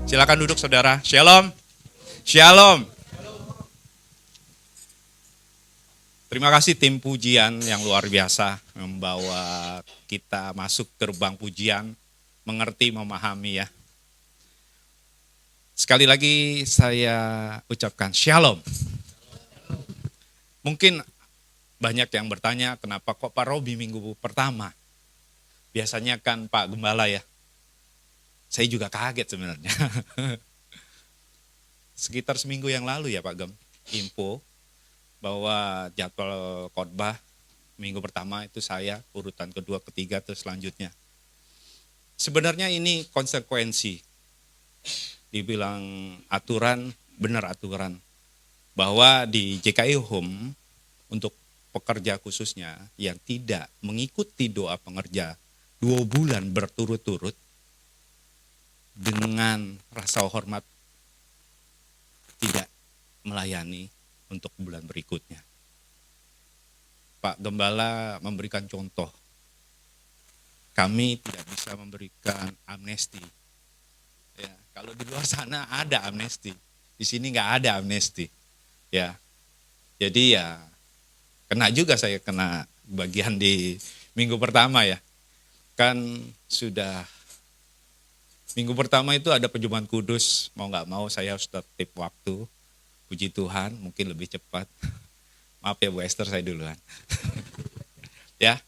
Silakan duduk saudara. Shalom. Shalom. Terima kasih tim pujian yang luar biasa membawa kita masuk gerbang pujian, mengerti, memahami ya. Sekali lagi saya ucapkan shalom. Mungkin banyak yang bertanya kenapa kok Pak Robi minggu pertama. Biasanya kan Pak Gembala ya. Saya juga kaget sebenarnya. Sekitar seminggu yang lalu ya Pak Gem, info bahwa jadwal khotbah minggu pertama itu saya, urutan kedua, ketiga, terus selanjutnya. Sebenarnya ini konsekuensi. Dibilang aturan, benar aturan. Bahwa di JKI Home, untuk pekerja khususnya yang tidak mengikuti doa pengerja 2 bulan berturut-turut, dengan rasa hormat tidak melayani untuk bulan berikutnya. Pak Gembala memberikan contoh. Kami tidak bisa memberikan amnesti. Ya, kalau di luar sana ada amnesti, di sini nggak ada amnesti. Ya, jadi ya kena juga saya kena bagian di minggu pertama ya. Kan sudah minggu pertama itu ada perjumpaan kudus, mau nggak mau saya harus tertib waktu. Puji Tuhan, mungkin lebih cepat. Maaf ya Bu Esther, saya duluan. Ya,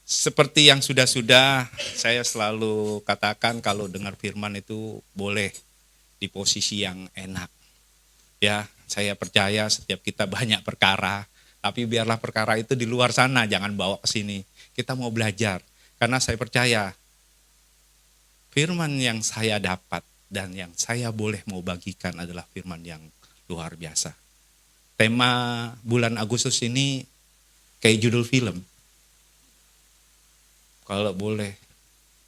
seperti yang sudah-sudah saya selalu katakan kalau dengar firman itu boleh di posisi yang enak. Ya, saya percaya setiap kita banyak perkara, tapi biarlah perkara itu di luar sana, jangan bawa ke sini. Kita mau belajar, karena saya percaya firman yang saya dapat dan yang saya boleh mau bagikan adalah firman yang luar biasa. Tema bulan Agustus ini kayak judul film. Kalau boleh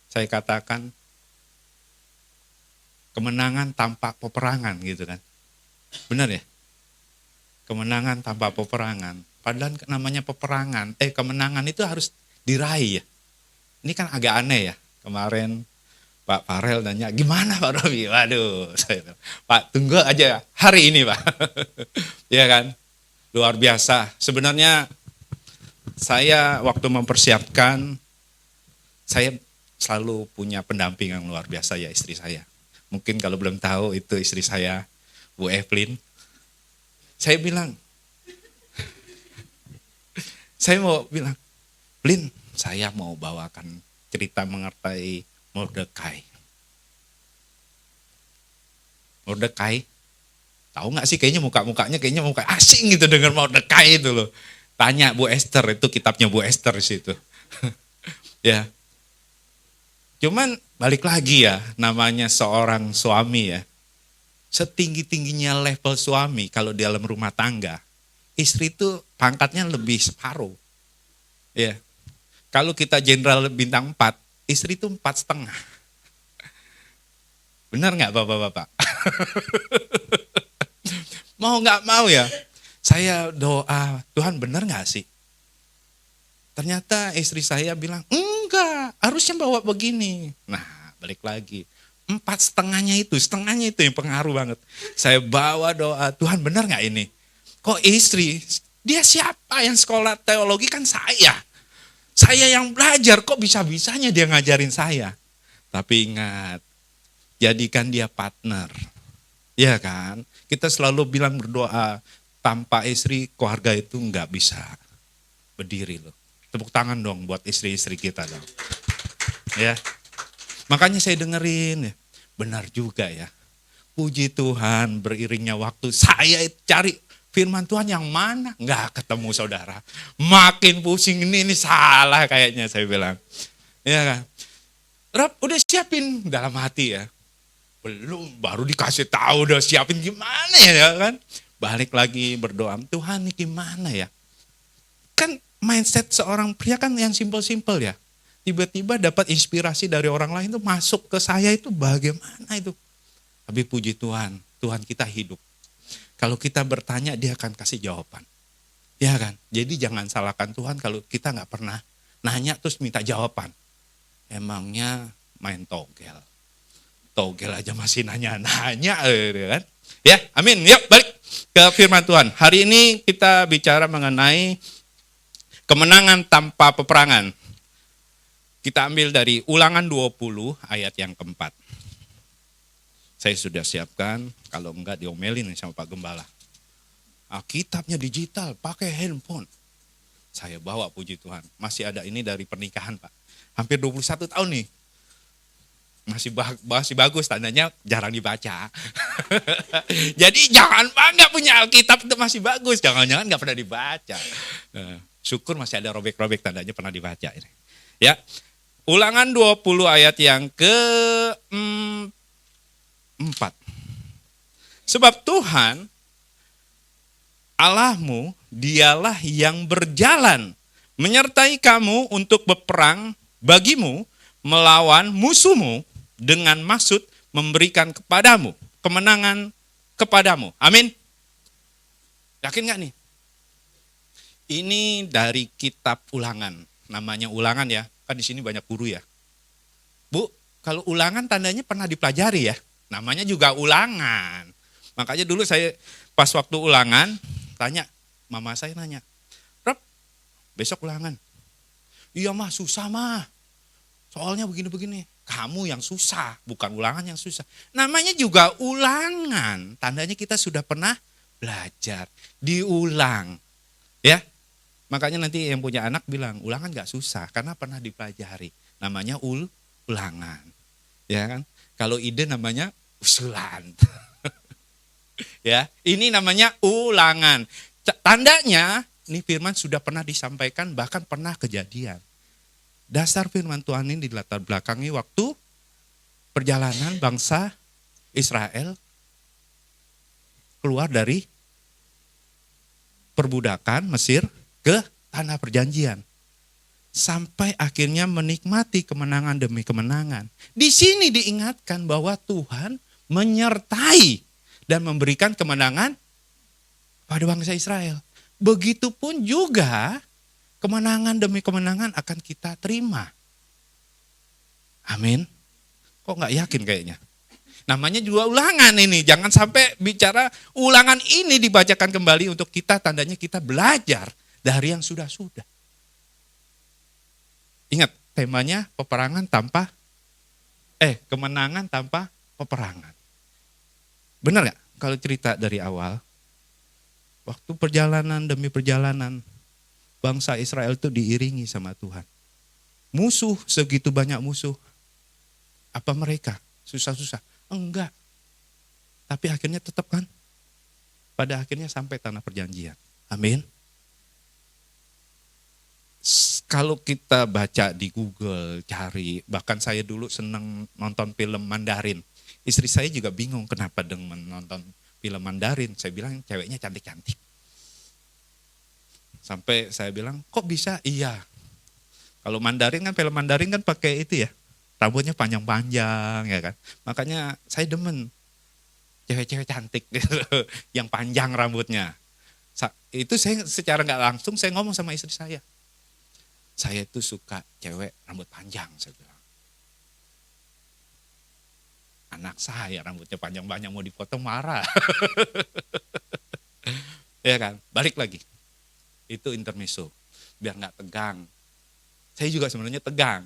saya katakan kemenangan tanpa peperangan gitu kan. Benar ya? Kemenangan tanpa peperangan. Padahal namanya peperangan, kemenangan itu harus diraih ya. Ini kan agak aneh ya. Kemarin Pak Farel nanya, gimana Pak Robi? Waduh, saya bilang, Pak tunggu aja hari ini Pak. Ya kan, luar biasa. Sebenarnya saya waktu mempersiapkan, saya selalu punya pendamping yang luar biasa ya, istri saya. Mungkin kalau belum tahu itu istri saya, Bu Evelyn. Saya bilang, Lin, saya mau bawakan cerita mengenai Mordekai. Mordekai, tahu nggak sih kayaknya mukanya muka asing gitu dengan Mordekai itu loh. Tanya Bu Esther, itu kitabnya Bu Esther di situ. Ya. Cuman balik lagi ya, namanya seorang suami ya. Setinggi-tingginya level suami kalau di dalam rumah tangga, istri itu pangkatnya lebih separuh. Ya. Kalau kita jenderal bintang 4, istri itu 4,5. Benar nggak Bapak-Bapak? Mau nggak mau ya, saya doa, Tuhan benar nggak sih? Ternyata istri saya bilang, enggak, harusnya bawa begini. Nah, balik lagi. 4,5-nya itu, setengahnya itu yang pengaruh banget. Saya bawa doa, Tuhan benar nggak ini? Kok istri, dia siapa yang sekolah teologi kan saya. Saya yang belajar, kok bisa-bisanya dia ngajarin saya. Tapi ingat, jadikan dia partner. Ya kan? Kita selalu bilang berdoa, tanpa istri keluarga itu nggak bisa berdiri loh. Tepuk tangan dong buat istri-istri kita dong. Ya. Makanya saya dengerin, ya. Benar juga ya. Puji Tuhan, beriringnya waktu saya cari firman Tuhan yang mana? Nggak ketemu saudara. Makin pusing ini salah kayaknya saya bilang. Ya kan? Rob udah siapin dalam hati ya. Belum, baru dikasih tahu udah siapin gimana ya kan. Balik lagi berdoa, Tuhan ini gimana ya. Kan mindset seorang pria kan yang simpel-simpel ya. Tiba-tiba dapat inspirasi dari orang lain itu masuk ke saya itu bagaimana itu. Tapi puji Tuhan, Tuhan kita hidup. Kalau kita bertanya dia akan kasih jawaban. Ya kan? Jadi jangan salahkan Tuhan kalau kita nggak pernah nanya terus minta jawaban. Emangnya main togel. togel aja masih nanya-nanya kan. Ya, amin. Yuk balik ke firman Tuhan. Hari ini kita bicara mengenai kemenangan tanpa peperangan. Kita ambil dari Ulangan 20 ayat yang keempat. Saya sudah siapkan, kalau enggak diomelin sama Pak Gembala. Alkitabnya digital, pakai handphone. Saya bawa, puji Tuhan. Masih ada ini dari pernikahan, Pak. Hampir 21 tahun nih. Masih bagus, tandanya jarang dibaca. Jadi jangan bangga punya Alkitab itu masih bagus. Jangan-jangan nggak pernah dibaca. Syukur masih ada robek-robek, tandanya pernah dibaca. Ini. Ya, Ulangan 20 ayat yang ke-4. Sebab Tuhan Allahmu dialah yang berjalan menyertai kamu untuk berperang bagimu melawan musuhmu dengan maksud memberikan kepadamu kemenangan kepadamu. Amin. Yakin gak nih? Ini dari kitab Ulangan. Namanya Ulangan ya. Kan di sini banyak guru ya. Bu, kalau Ulangan tandanya pernah dipelajari ya. Namanya juga Ulangan. Makanya dulu saya pas waktu Ulangan tanya, mama saya nanya, Rob, besok Ulangan. Iya mah, susah mah. Soalnya begini-begini. Kamu yang susah, bukan Ulangan yang susah. Namanya juga Ulangan. Tandanya kita sudah pernah belajar. Diulang. Ya. Makanya nanti yang punya anak bilang, Ulangan gak susah karena pernah dipelajari. Namanya Ulangan. Ya kan? Kalau ide namanya usulan. Ya, ini namanya Ulangan. Tandanya, ini firman sudah pernah disampaikan, bahkan pernah kejadian. Dasar firman Tuhan ini dilatar belakangi waktu perjalanan bangsa Israel keluar dari perbudakan Mesir ke tanah perjanjian. Sampai akhirnya menikmati kemenangan demi kemenangan. Di sini diingatkan bahwa Tuhan menyertai dan memberikan kemenangan pada bangsa Israel. Begitupun juga kemenangan demi kemenangan akan kita terima. Amin. Kok gak yakin kayaknya? Namanya juga Ulangan ini. Jangan sampai bicara Ulangan ini dibacakan kembali untuk kita, tandanya kita belajar dari yang sudah-sudah. Ingat, temanya kemenangan tanpa peperangan. Benar gak? Kalau cerita dari awal, waktu perjalanan demi perjalanan, bangsa Israel itu diiringi sama Tuhan. Musuh, segitu banyak musuh. Apa mereka susah-susah? Enggak. Tapi akhirnya tetap kan? Pada akhirnya sampai tanah perjanjian. Amin. Kalau kita baca di Google, cari, bahkan saya dulu senang nonton film Mandarin. Istri saya juga bingung kenapa dengan nonton film Mandarin. Saya bilang ceweknya cantik-cantik. Sampai saya bilang, kok bisa? Iya. Kalau Mandarin kan, film Mandarin kan pakai itu ya, rambutnya panjang-panjang ya kan. Makanya saya demen cewek-cewek cantik gitu, yang panjang rambutnya. Itu saya secara nggak langsung saya ngomong sama istri saya. Saya tuh suka cewek rambut panjang, saya bilang. Anak saya rambutnya panjang-panjang mau dipotong marah. Ya kan, balik lagi. Itu intermezzo, biar nggak tegang. Saya juga sebenarnya tegang.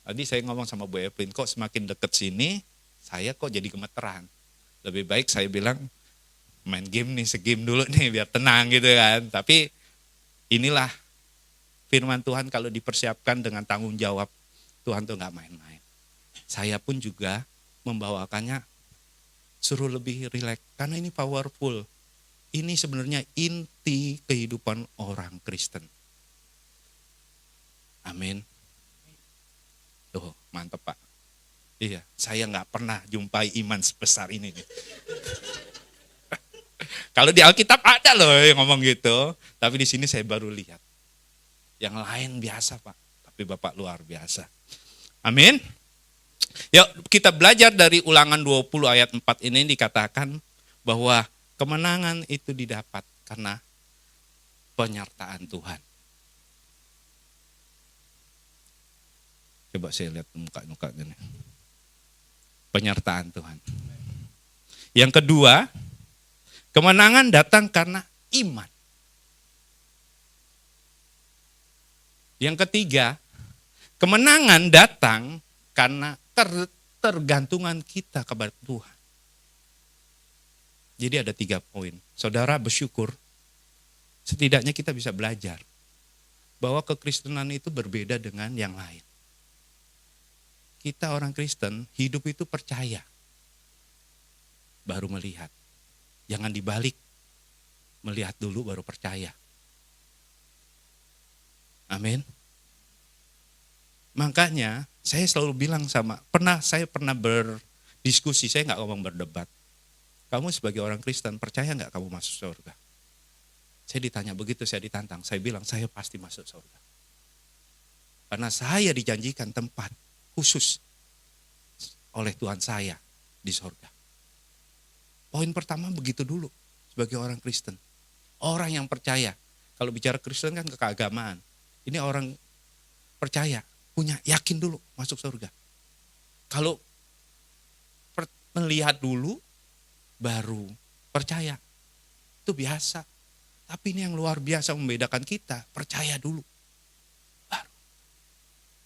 Tadi saya ngomong sama Bu Evelyn, kok semakin deket sini, saya kok jadi gemeteran. Lebih baik saya bilang, main game nih, segame dulu nih, biar tenang gitu kan. Tapi inilah firman Tuhan kalau dipersiapkan dengan tanggung jawab, Tuhan tuh nggak main-main. Saya pun juga membawakannya suruh lebih rileks, karena ini powerful. Ini sebenarnya inti kehidupan orang Kristen. Amin. Tuh, mantep Pak. Iya, saya nggak pernah jumpai iman sebesar ini. Kalau di Alkitab ada loh yang ngomong gitu, tapi di sini saya baru lihat. Yang lain biasa Pak, tapi Bapak luar biasa. Amin. Yuk kita belajar dari Ulangan 20 ayat 4 ini, dikatakan bahwa kemenangan itu didapat karena penyertaan Tuhan. Coba saya lihat muka-muka gini. penyertaan Tuhan. Yang kedua, kemenangan datang karena iman. Yang ketiga, kemenangan datang karena tergantungan kita kepada Tuhan. Jadi ada 3 poin. Saudara bersyukur, setidaknya kita bisa belajar bahwa kekristenan itu berbeda dengan yang lain. Kita orang Kristen, hidup itu percaya, baru melihat. Jangan dibalik, melihat dulu baru percaya. Amin. Makanya saya selalu bilang saya pernah berdiskusi, saya nggak ngomong berdebat. Kamu sebagai orang Kristen, percaya nggak kamu masuk surga? Saya ditanya begitu, saya ditantang. Saya bilang, saya pasti masuk surga. Karena saya dijanjikan tempat khusus oleh Tuhan saya di surga. Poin pertama begitu dulu sebagai orang Kristen. Orang yang percaya. Kalau bicara Kristen kan keagamaan. Ini orang percaya, punya yakin dulu masuk surga. Kalau melihat dulu, baru percaya. Itu biasa. Tapi ini yang luar biasa membedakan kita, percaya dulu.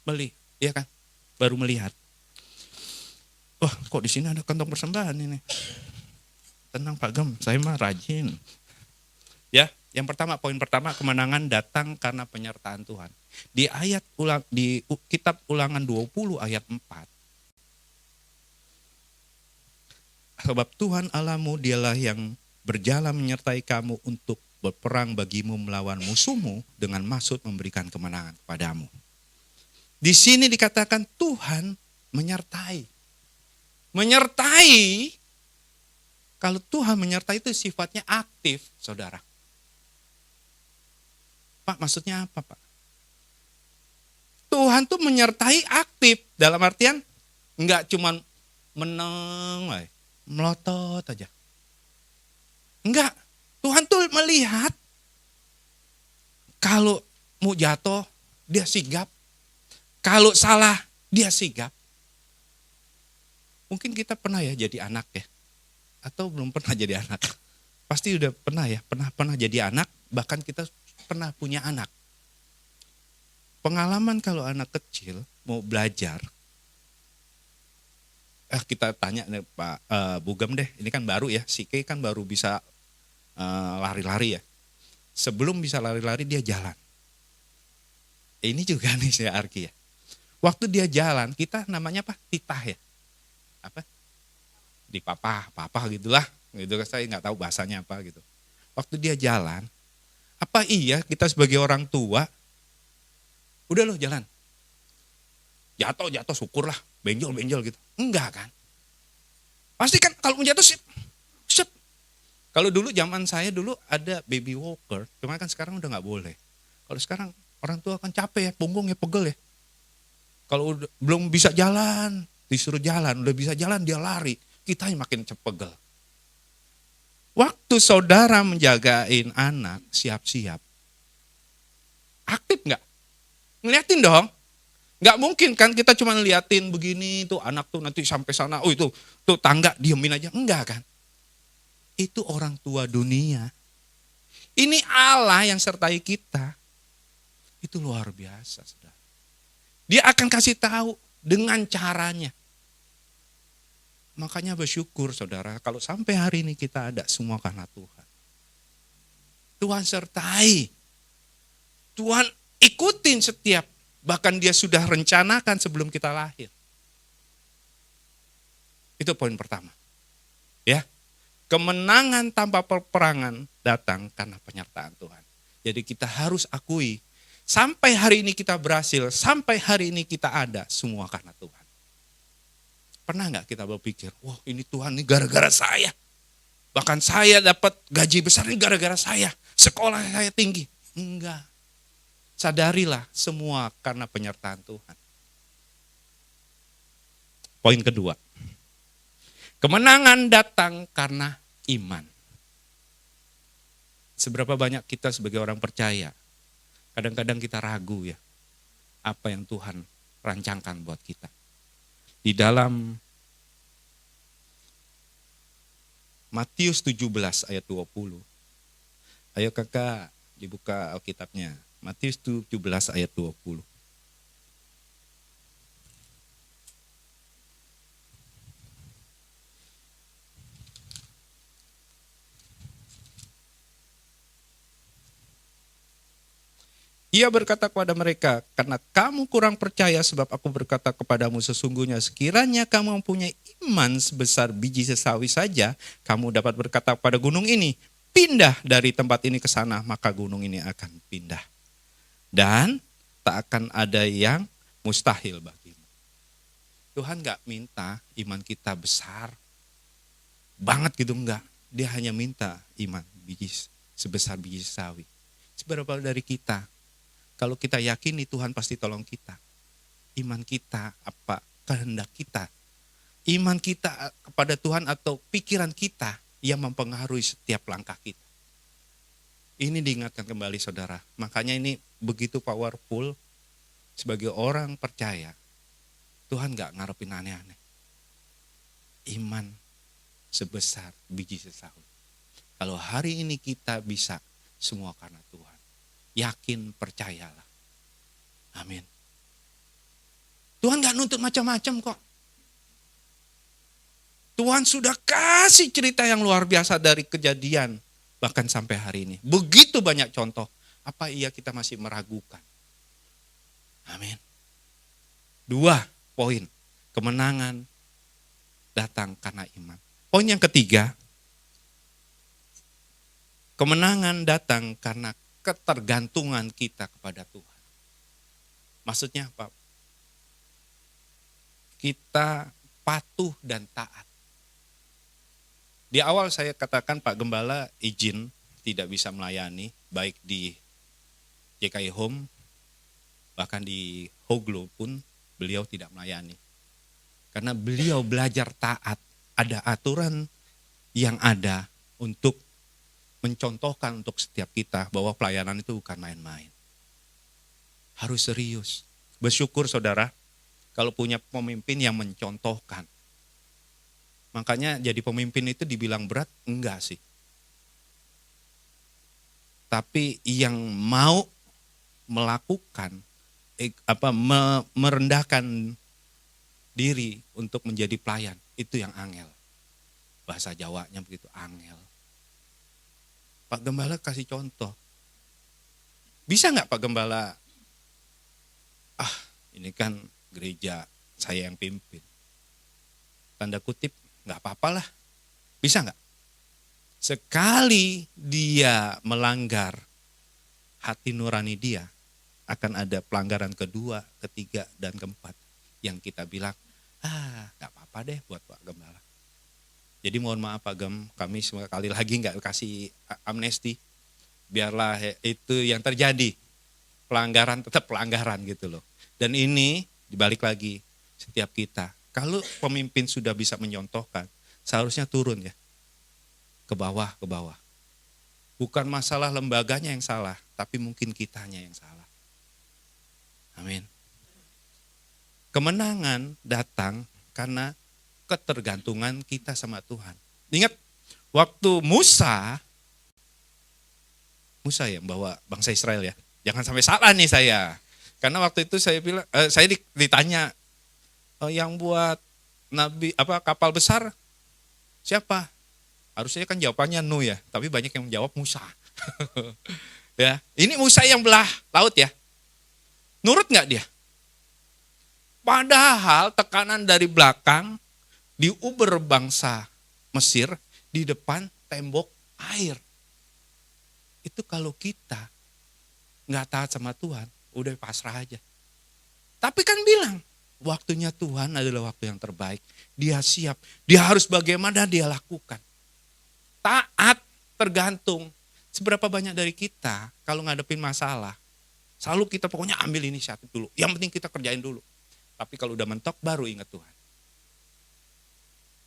Baru ya kan? Baru melihat. Wah, kok di sini ada kantong persembahan ini. Tenang Pak Gem, saya mah rajin. Ya, yang pertama, poin pertama, kemenangan datang karena penyertaan Tuhan. Di kitab Ulangan 20 ayat 4. Sebab Tuhan Allahmu dialah yang berjalan menyertai kamu untuk berperang bagimu melawan musuhmu dengan maksud memberikan kemenangan kepadamu. Di sini dikatakan Tuhan menyertai. Menyertai, kalau Tuhan menyertai itu sifatnya aktif, saudara. Pak, maksudnya apa, Pak? Tuhan tuh menyertai aktif, dalam artian enggak cuman meneng, melotot aja. Enggak, Tuhan tuh melihat kalau mau jatuh, dia sigap. Kalau salah, dia sigap. Mungkin kita pernah ya jadi anak ya. Atau belum pernah jadi anak. Pasti udah pernah ya, pernah jadi anak, bahkan kita pernah punya anak. Pengalaman kalau anak kecil mau belajar, kita tanya nih Pak Bugem deh, ini kan baru ya, si Kay kan baru bisa lari-lari ya. Sebelum bisa lari-lari dia jalan. Ini juga nih saya Arki ya. Waktu dia jalan, kita namanya apa? Titah ya. Apa? Di papa gitulah. Gitu saya nggak tahu bahasanya apa gitu. Waktu dia jalan, apa iya kita sebagai orang tua, udah loh jalan. Jatuh syukurlah, benjol gitu. Enggak kan? Pasti kan kalau mau jatuh sip. Kalau dulu zaman saya dulu ada baby walker, cuma kan sekarang udah nggak boleh. Kalau sekarang orang tua kan capek ya, punggungnya pegel ya. Kalau belum bisa jalan, disuruh jalan, udah bisa jalan dia lari, kita makin pegel. Waktu saudara menjagain anak, siap-siap. Aktif nggak? Ngeliatin dong. Nggak mungkin kan kita cuma ngeliatin begini, tuh anak tuh nanti sampai sana, oh itu tuh tangga diemin aja. Enggak kan? Itu orang tua dunia. Ini Allah yang sertai kita. Itu luar biasa, saudara. Dia akan kasih tahu dengan caranya. Makanya bersyukur saudara, kalau sampai hari ini kita ada semua karena Tuhan. Tuhan sertai. Tuhan ikutin setiap, bahkan dia sudah rencanakan sebelum kita lahir. Itu poin pertama. Ya. Kemenangan tanpa peperangan datang karena penyertaan Tuhan. Jadi kita harus akui, sampai hari ini kita berhasil, sampai hari ini kita ada, semua karena Tuhan. Pernah nggak kita berpikir, wah ini Tuhan ini gara-gara saya. Bahkan saya dapat gaji besar ini gara-gara saya. Sekolah saya tinggi. Enggak. Sadarilah semua karena penyertaan Tuhan. Poin kedua. Kemenangan datang karena iman. Seberapa banyak kita sebagai orang percaya, kadang-kadang kita ragu ya, apa yang Tuhan rancangkan buat kita. Di dalam Matius 17 ayat 20. Ayo kakak dibuka Alkitabnya. Matius 17 ayat 20. Ia berkata kepada mereka, karena kamu kurang percaya sebab aku berkata kepadamu sesungguhnya sekiranya kamu mempunyai iman sebesar biji sesawi saja, kamu dapat berkata kepada gunung ini, pindah dari tempat ini ke sana, maka gunung ini akan pindah. Dan tak akan ada yang mustahil bagimu. Tuhan gak minta iman kita besar banget gitu, enggak. Dia hanya minta iman biji sebesar biji sawi. Seberapa dari kita? Kalau kita yakini Tuhan pasti tolong kita. Iman kita apa? Kehendak kita. Iman kita kepada Tuhan atau pikiran kita yang mempengaruhi setiap langkah kita. Ini diingatkan kembali saudara. Makanya ini begitu powerful. Sebagai orang percaya, Tuhan gak ngarepin aneh-aneh. Iman sebesar biji sesawi. Kalau hari ini kita bisa, semua karena Tuhan. Yakin, percayalah. Amin. Tuhan gak nuntut macam-macam kok. Tuhan sudah kasih cerita yang luar biasa dari kejadian. Bahkan sampai hari ini. Begitu banyak contoh. Apa iya kita masih meragukan? Amin. 2 poin. Kemenangan datang karena iman. Poin yang ketiga. Kemenangan datang karena ketergantungan kita kepada Tuhan. Maksudnya apa? Kita patuh dan taat. Di awal saya katakan Pak Gembala izin tidak bisa melayani, baik di JKI Home, bahkan di Hoglo pun beliau tidak melayani. Karena beliau belajar taat, ada aturan yang ada untuk mencontohkan untuk setiap kita bahwa pelayanan itu bukan main-main. Harus serius. Bersyukur saudara kalau punya pemimpin yang mencontohkan. Makanya jadi pemimpin itu dibilang berat? Enggak sih. Tapi yang mau melakukan, merendahkan diri untuk menjadi pelayan, itu yang angel. Bahasa Jawanya begitu, angel. Pak Gembala kasih contoh. Bisa nggak Pak Gembala, ini kan gereja saya yang pimpin. Tanda kutip, nggak apa-apalah. Bisa nggak? Sekali dia melanggar hati nurani dia, akan ada pelanggaran kedua, ketiga, dan keempat. Yang kita bilang, nggak apa-apa deh buat Pak Gembala. Jadi mohon maaf Pak Gem, kami sekali lagi nggak kasih amnesti. Biarlah itu yang terjadi. Pelanggaran tetap pelanggaran gitu loh. Dan ini dibalik lagi setiap kita. Kalau pemimpin sudah bisa menyontohkan, seharusnya turun ya. Ke bawah. Bukan masalah lembaganya yang salah, tapi mungkin kitanya yang salah. Amin. Kemenangan datang karena ketergantungan kita sama Tuhan. Ingat, waktu Musa yang bawa bangsa Israel ya. Jangan sampai salah nih saya. Karena waktu itu saya bilang, saya ditanya, yang buat kapal besar siapa? Harusnya kan jawabannya Nuh ya, tapi banyak yang menjawab Musa. Ya, ini Musa yang belah laut ya. Nurut nggak dia? Padahal tekanan dari belakang diuber bangsa Mesir di depan tembok air. Itu kalau kita nggak taat sama Tuhan, udah pasrah aja. Tapi kan bilang, waktunya Tuhan adalah waktu yang terbaik. Dia siap, dia harus bagaimana dia lakukan. Taat tergantung. Seberapa banyak dari kita kalau ngadepin masalah, selalu kita pokoknya ambil inisiatif dulu. Yang penting kita kerjain dulu. Tapi kalau udah mentok baru ingat Tuhan.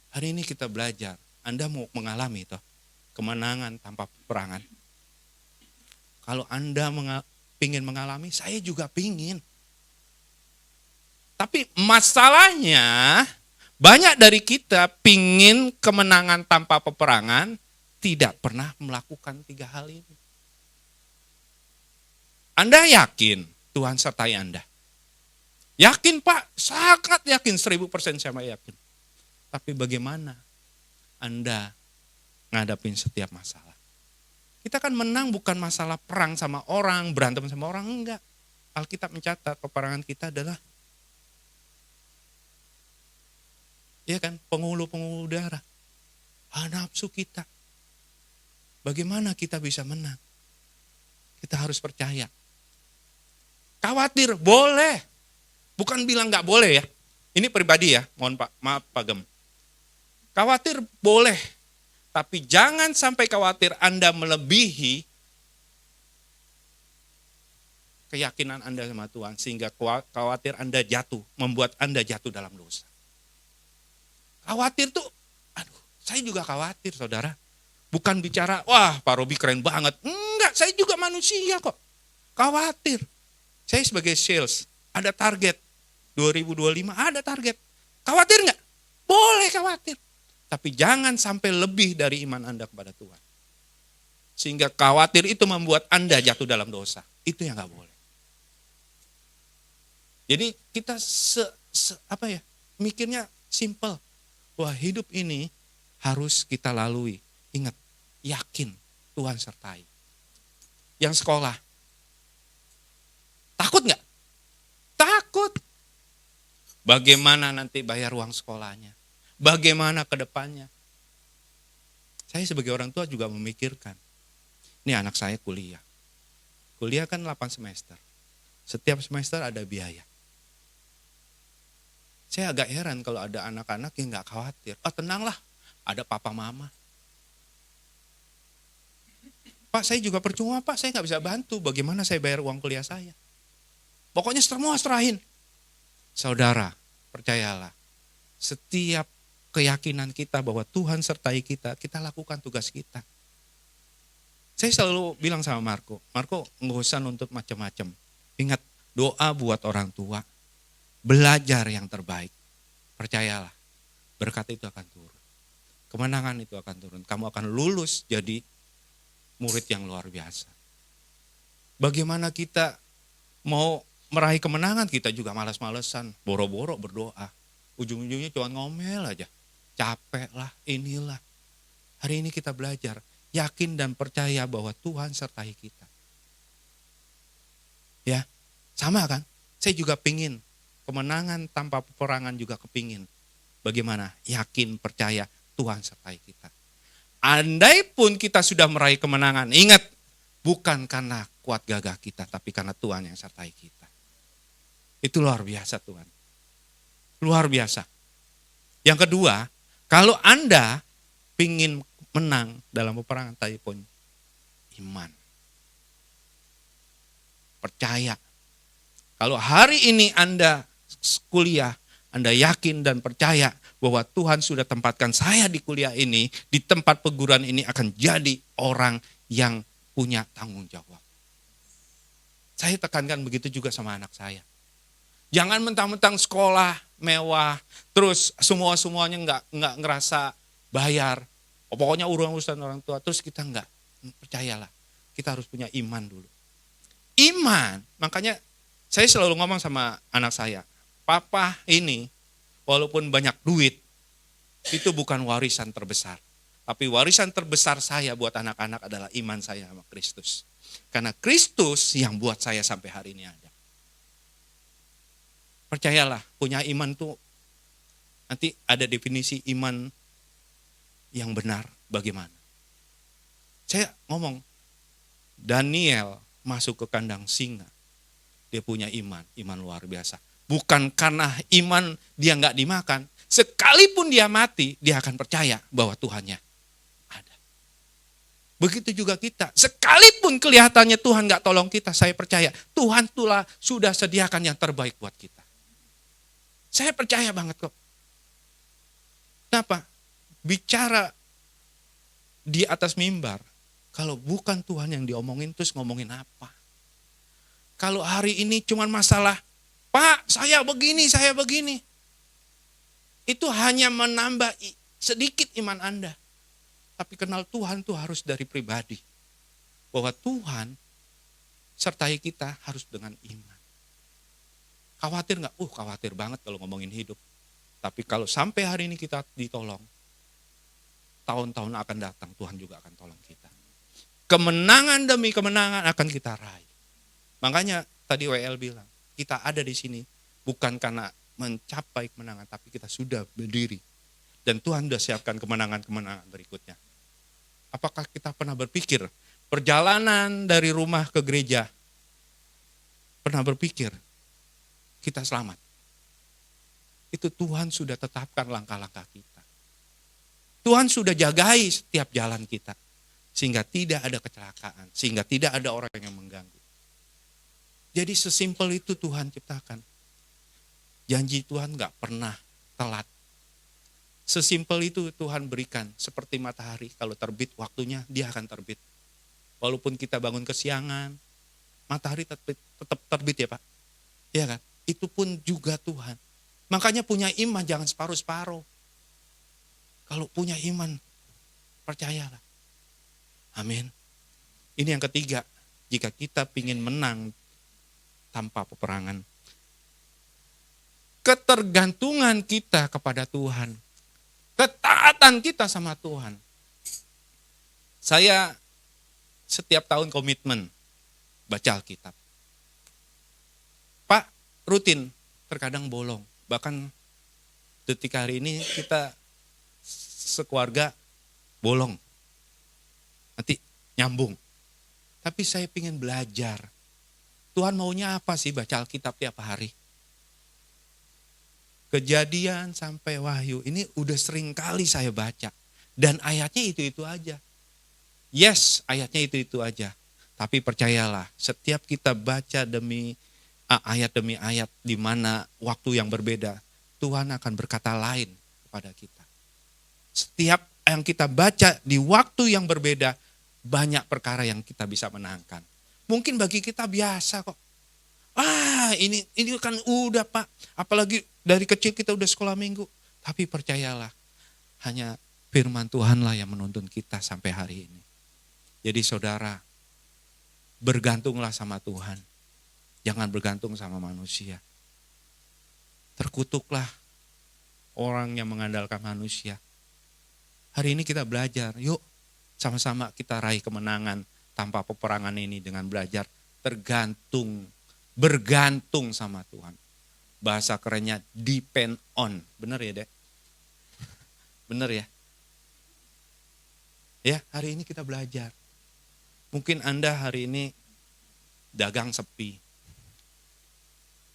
Hari ini kita belajar, Anda mau mengalami kemenangan tanpa peperangan. Kalau Anda pingin mengalami, saya juga pingin. Tapi masalahnya Banyak dari kita pingin kemenangan tanpa peperangan, tidak pernah melakukan 3 hal ini. Anda yakin Tuhan sertai Anda? Yakin Pak, sangat yakin, 1000% saya yakin. Tapi bagaimana Anda ngadapin setiap masalah? Kita kan menang bukan masalah perang sama orang, berantem sama orang, enggak. Alkitab mencatat peperangan kita adalah penghulu-penghulu darah. Nafsu kita. Bagaimana kita bisa menang? Kita harus percaya. Khawatir, boleh. Bukan bilang gak boleh ya. Ini pribadi ya, maaf Pak Gem. Khawatir boleh. Tapi jangan sampai khawatir Anda melebihi keyakinan Anda sama Tuhan. Sehingga khawatir Anda jatuh, membuat Anda jatuh dalam dosa. Khawatir tuh, saya juga khawatir saudara. Bukan bicara, wah Pak Robi keren banget. Enggak, saya juga manusia kok. Khawatir. Saya sebagai sales, ada target. 2025 ada target. Khawatir enggak? Boleh khawatir. Tapi jangan sampai lebih dari iman Anda kepada Tuhan. Sehingga khawatir itu membuat Anda jatuh dalam dosa. Itu yang enggak boleh. Jadi kita mikirnya simple. Wah, hidup ini harus kita lalui. Ingat, yakin Tuhan sertai. Yang sekolah, takut nggak? Takut. Bagaimana nanti bayar uang sekolahnya? Bagaimana ke depannya? Saya sebagai orang tua juga memikirkan. Ini anak saya kuliah. Kuliah kan 8 semester. Setiap semester ada biaya. Saya agak heran kalau ada anak-anak yang nggak khawatir. Tenanglah, ada papa mama. Pak, saya juga percuma Pak, saya nggak bisa bantu. Bagaimana saya bayar uang kuliah saya? Pokoknya semua serahin. Saudara, percayalah. Setiap keyakinan kita bahwa Tuhan sertai kita, kita lakukan tugas kita. Saya selalu bilang sama Marco, nggak usah nuntut macam-macam. Ingat, doa buat orang tua. Belajar yang terbaik. Percayalah, berkat itu akan turun. Kemenangan itu akan turun. Kamu akan lulus jadi murid yang luar biasa. Bagaimana kita mau meraih kemenangan, kita juga malas-malesan, boro-boro berdoa. Ujung-ujungnya cuma ngomel aja. Capek lah, inilah. Hari ini kita belajar, yakin dan percaya bahwa Tuhan sertai kita. Ya, sama kan? Saya juga pingin kemenangan tanpa peperangan, juga kepingin. Bagaimana? Yakin, percaya Tuhan sertai kita. Andai pun kita sudah meraih kemenangan, ingat, bukan karena kuat gagah kita, tapi karena Tuhan yang sertai kita. Itu luar biasa Tuhan. Luar biasa. Yang kedua, kalau Anda pingin menang dalam peperangan tadi pun, iman. Percaya. Kalau hari ini Anda kuliah, Anda yakin dan percaya bahwa Tuhan sudah tempatkan saya di kuliah ini, di tempat perguruan ini akan jadi orang yang punya tanggung jawab. Saya tekankan begitu juga sama anak saya. Jangan mentang-mentang sekolah mewah, terus semuanya nggak ngerasa bayar. Pokoknya urusan orang tua, terus kita nggak. Percayalah, kita harus punya iman dulu. Iman, makanya saya selalu ngomong sama anak saya, Papa ini walaupun banyak duit, itu bukan warisan terbesar. Tapi warisan terbesar saya buat anak-anak adalah iman saya sama Kristus. Karena Kristus yang buat saya sampai hari ini ada. Percayalah, punya iman tuh, nanti ada definisi iman yang benar bagaimana. Saya ngomong, Daniel masuk ke kandang singa. Dia punya iman luar biasa. Bukan karena iman dia nggak dimakan, sekalipun dia mati, dia akan percaya bahwa Tuhannya ada. Begitu juga kita, sekalipun kelihatannya Tuhan nggak tolong kita, saya percaya Tuhan telah sudah sediakan yang terbaik buat kita. Saya percaya banget kok. Kenapa? Bicara di atas mimbar, kalau bukan Tuhan yang diomongin, terus ngomongin apa? Kalau hari ini cuma masalah, Pak, saya begini. Itu hanya menambah sedikit iman Anda. Tapi kenal Tuhan itu harus dari pribadi. Bahwa Tuhan sertai kita harus dengan iman. Khawatir nggak? Khawatir banget kalau ngomongin hidup. Tapi kalau sampai hari ini kita ditolong, tahun-tahun akan datang Tuhan juga akan tolong kita. Kemenangan demi kemenangan akan kita raih. Makanya tadi WL bilang, kita ada di sini bukan karena mencapai kemenangan, tapi kita sudah berdiri. Dan Tuhan sudah siapkan kemenangan-kemenangan berikutnya. Apakah kita pernah berpikir, perjalanan dari rumah ke gereja, pernah berpikir, kita selamat? Itu Tuhan sudah tetapkan langkah-langkah kita. Tuhan sudah jagai setiap jalan kita. Sehingga tidak ada kecelakaan, sehingga tidak ada orang yang mengganggu. Jadi sesimpel itu Tuhan ciptakan. Janji Tuhan gak pernah telat. Sesimpel itu Tuhan berikan. Seperti matahari, kalau terbit waktunya dia akan terbit. Walaupun kita bangun kesiangan, matahari tetap terbit ya Pak. Iya kan? Itu pun juga Tuhan. Makanya punya iman jangan separuh-separuh. Kalau punya iman, percayalah. Amin. Ini yang ketiga, jika kita ingin menang tanpa peperangan. Ketergantungan kita kepada Tuhan. Ketaatan kita sama Tuhan. Saya setiap tahun komitmen baca Alkitab. Pak, rutin, terkadang bolong. Bahkan detik hari ini kita sekeluarga bolong. Nanti nyambung. Tapi saya ingin belajar. Tuhan maunya apa sih baca Alkitab tiap hari? Kejadian sampai Wahyu. Ini udah sering kali saya baca. Dan ayatnya itu-itu aja. Yes, ayatnya itu-itu aja. Tapi percayalah, setiap kita baca ayat demi ayat di mana waktu yang berbeda, Tuhan akan berkata lain kepada kita. Setiap yang kita baca di waktu yang berbeda, banyak perkara yang kita bisa menangkan. Mungkin bagi kita biasa kok. Ini kan udah Pak. Apalagi dari kecil kita udah sekolah minggu. Tapi percayalah, hanya firman Tuhanlah yang menuntun kita sampai hari ini. Jadi saudara, bergantunglah sama Tuhan. Jangan bergantung sama manusia. Terkutuklah orang yang mengandalkan manusia. Hari ini kita belajar, yuk sama-sama kita raih kemenangan tanpa peperangan ini dengan belajar bergantung sama Tuhan. Bahasa kerennya depend on. Benar ya Dek? Benar ya? Ya, hari ini kita belajar. Mungkin Anda hari ini dagang sepi.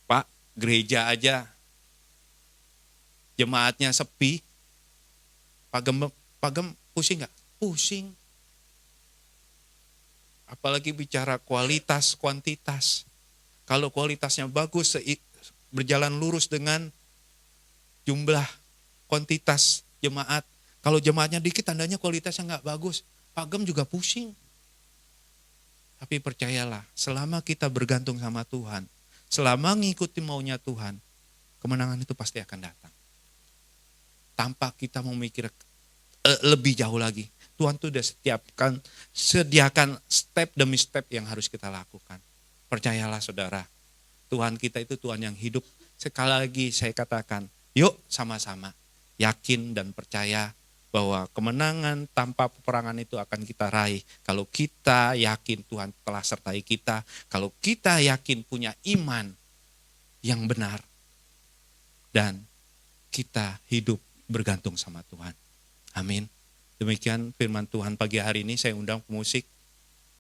Pak, gereja aja jemaatnya sepi. Pak Gem pusing gak? Pusing. Apalagi bicara kualitas, kuantitas. Kalau kualitasnya bagus, berjalan lurus dengan jumlah kuantitas jemaat. Kalau jemaatnya dikit, tandanya kualitasnya gak bagus. Pak Gem juga pusing. Tapi percayalah, selama kita bergantung sama Tuhan, selama ngikuti maunya Tuhan, kemenangan itu pasti akan datang. Tanpa kita memikir lebih jauh lagi. Tuhan tuh udah sediakan step demi step yang harus kita lakukan. Percayalah saudara, Tuhan kita itu Tuhan yang hidup. Sekali lagi saya katakan, yuk sama-sama yakin dan percaya bahwa kemenangan tanpa peperangan itu akan kita raih. Kalau kita yakin Tuhan telah sertai kita, kalau kita yakin punya iman yang benar, dan kita hidup bergantung sama Tuhan. Amin. Demikian firman Tuhan pagi hari ini, saya undang pemusik